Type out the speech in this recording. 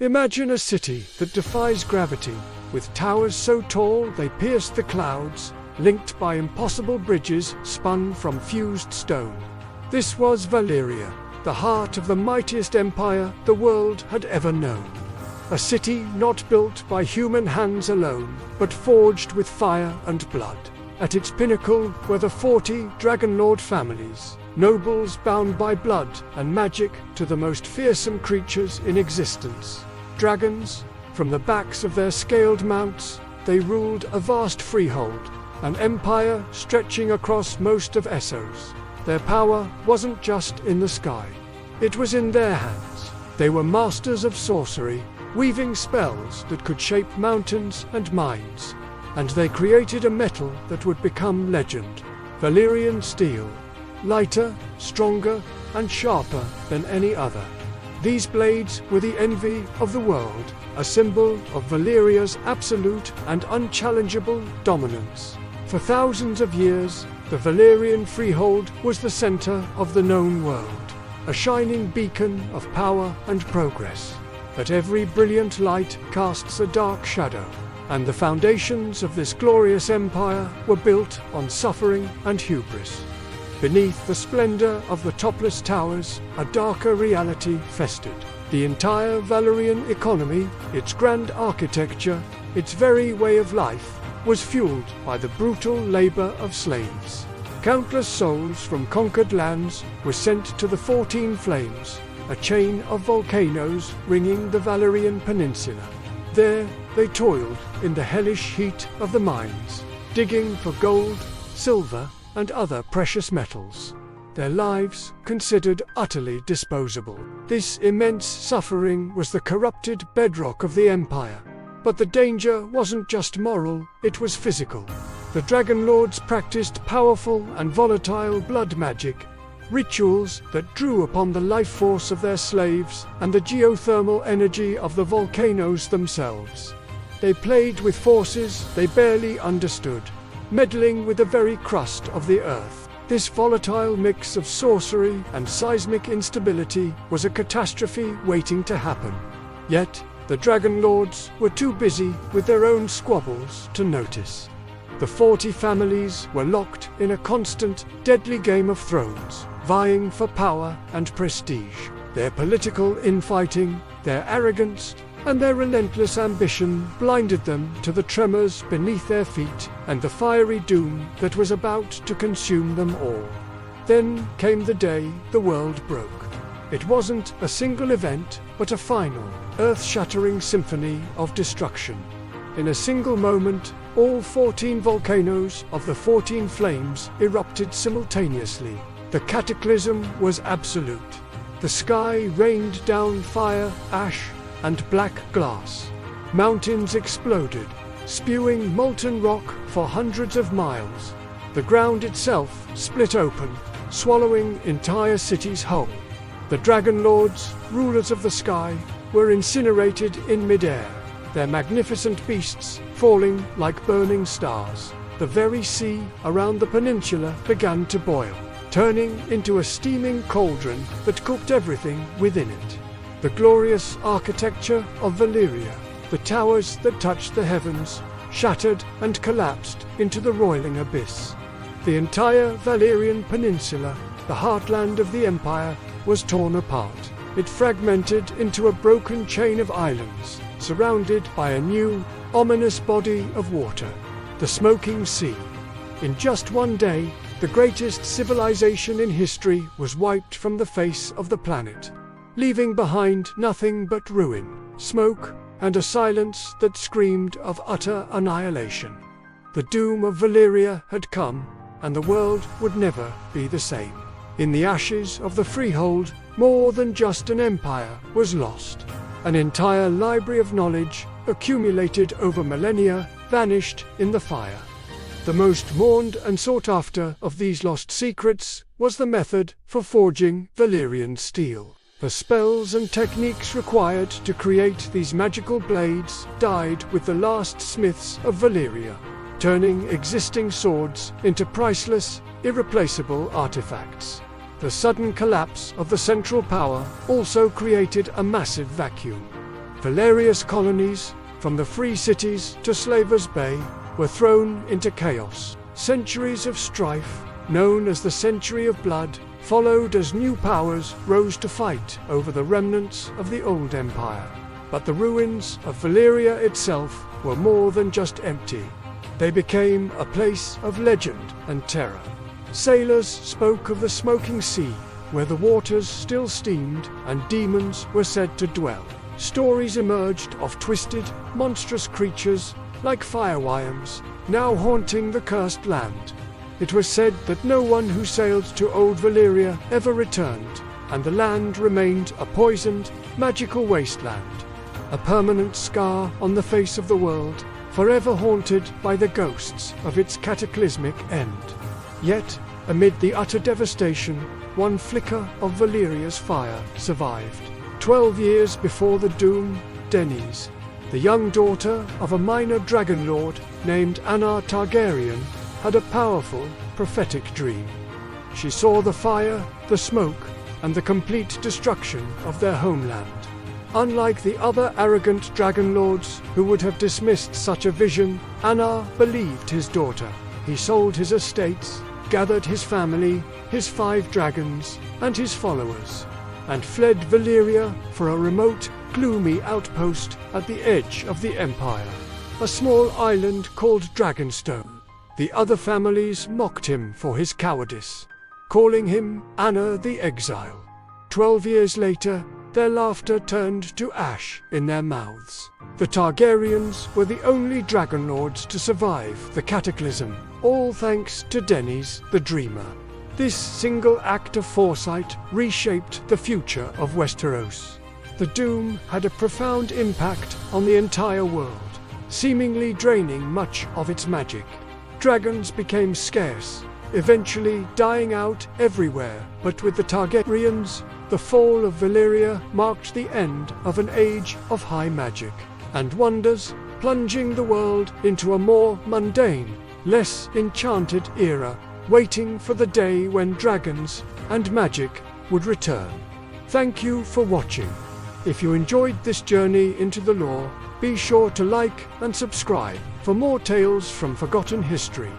Imagine a city that defies gravity, with towers so tall they pierce the clouds, linked by impossible bridges spun from fused stone. This was Valyria, the heart of the mightiest empire the world had ever known. A city not built by human hands alone, but forged with fire and blood. At its pinnacle were the 40 dragonlord families, nobles bound by blood and magic to the most fearsome creatures in existence. Dragons, from the backs of their scaled mounts, they ruled a vast freehold, an empire stretching across most of Essos. Their power wasn't just in the sky. It was in their hands. They were masters of sorcery, weaving spells that could shape mountains and mines. And they created a metal that would become legend. Valyrian steel. Lighter, stronger, and sharper than any other. These blades were the envy of the world, a symbol of Valyria's absolute and unchallengeable dominance. For thousands of years, the Valyrian freehold was the center of the known world, a shining beacon of power and progress. But every brilliant light casts a dark shadow, and the foundations of this glorious empire were built on suffering and hubris. Beneath the splendor of the topless towers, a darker reality festered. The entire Valyrian economy, its grand architecture, its very way of life, was fueled by the brutal labor of slaves. Countless souls from conquered lands were sent to the 14 Flames, a chain of volcanoes ringing the Valyrian peninsula. There they toiled in the hellish heat of the mines, digging for gold, silver, and other precious metals. Their lives considered utterly disposable. This immense suffering was the corrupted bedrock of the empire. But the danger wasn't just moral, it was physical. The dragonlords practiced powerful and volatile blood magic, rituals that drew upon the life force of their slaves and the geothermal energy of the volcanoes themselves. They played with forces they barely understood, meddling with the very crust of the earth. This volatile mix of sorcery and seismic instability was a catastrophe waiting to happen. Yet, the dragonlords were too busy with their own squabbles to notice. The 40 families were locked in a constant, deadly game of thrones, vying for power and prestige. Their political infighting, their arrogance, and their relentless ambition blinded them to the tremors beneath their feet and the fiery doom that was about to consume them all. Then came the day the world broke. It wasn't a single event, but a final, earth-shattering symphony of destruction. In a single moment, all 14 volcanoes of the 14 Flames erupted simultaneously. The cataclysm was absolute. The sky rained down fire, ash, and black glass. Mountains exploded, spewing molten rock for hundreds of miles. The ground itself split open, swallowing entire cities whole. The dragonlords, rulers of the sky, were incinerated in midair, their magnificent beasts falling like burning stars. The very sea around the peninsula began to boil, turning into a steaming cauldron that cooked everything within it. The glorious architecture of Valyria, the towers that touched the heavens, shattered and collapsed into the roiling abyss. The entire Valyrian peninsula, the heartland of the empire, was torn apart. It fragmented into a broken chain of islands, surrounded by a new, ominous body of water, the Smoking Sea. In just one day, the greatest civilization in history was wiped from the face of the planet, leaving behind nothing but ruin, smoke, and a silence that screamed of utter annihilation. The doom of Valyria had come, and the world would never be the same. In the ashes of the freehold, more than just an empire was lost. An entire library of knowledge, accumulated over millennia, vanished in the fire. The most mourned and sought after of these lost secrets was the method for forging Valyrian steel. The spells and techniques required to create these magical blades died with the last smiths of Valyria, turning existing swords into priceless, irreplaceable artifacts. The sudden collapse of the central power also created a massive vacuum. Valeria's colonies, from the free cities to Slaver's Bay, were thrown into chaos. Centuries of strife, known as the Century of Blood, followed as new powers rose to fight over the remnants of the old empire. But the ruins of Valyria itself were more than just empty. They became a place of legend and terror. Sailors spoke of the smoking sea, where the waters still steamed and demons were said to dwell. Stories emerged of twisted, monstrous creatures like fireworms, now haunting the cursed land. It was said that no one who sailed to Old Valyria ever returned, and the land remained a poisoned, magical wasteland, a permanent scar on the face of the world, forever haunted by the ghosts of its cataclysmic end. Yet, amid the utter devastation, one flicker of Valyria's fire survived. 12 years before the Doom, Denys, the young daughter of a minor dragonlord named Anna Targaryen, had a powerful, prophetic dream. She saw the fire, the smoke, and the complete destruction of their homeland. Unlike the other arrogant dragonlords who would have dismissed such a vision, Anna believed his daughter. He sold his estates, gathered his family, his 5 dragons, and his followers, and fled Valyria for a remote, gloomy outpost at the edge of the empire, a small island called Dragonstone. The other families mocked him for his cowardice, calling him Anna the Exile. 12 years later, their laughter turned to ash in their mouths. The Targaryens were the only dragonlords to survive the cataclysm, all thanks to Denys the Dreamer. This single act of foresight reshaped the future of Westeros. The Doom had a profound impact on the entire world, seemingly draining much of its magic. Dragons became scarce, eventually dying out everywhere, but with the Targaryens, the fall of Valyria marked the end of an age of high magic and wonders, plunging the world into a more mundane, less enchanted era, waiting for the day when dragons and magic would return. Thank you for watching. If you enjoyed this journey into the lore, be sure to like and subscribe for more tales from forgotten history.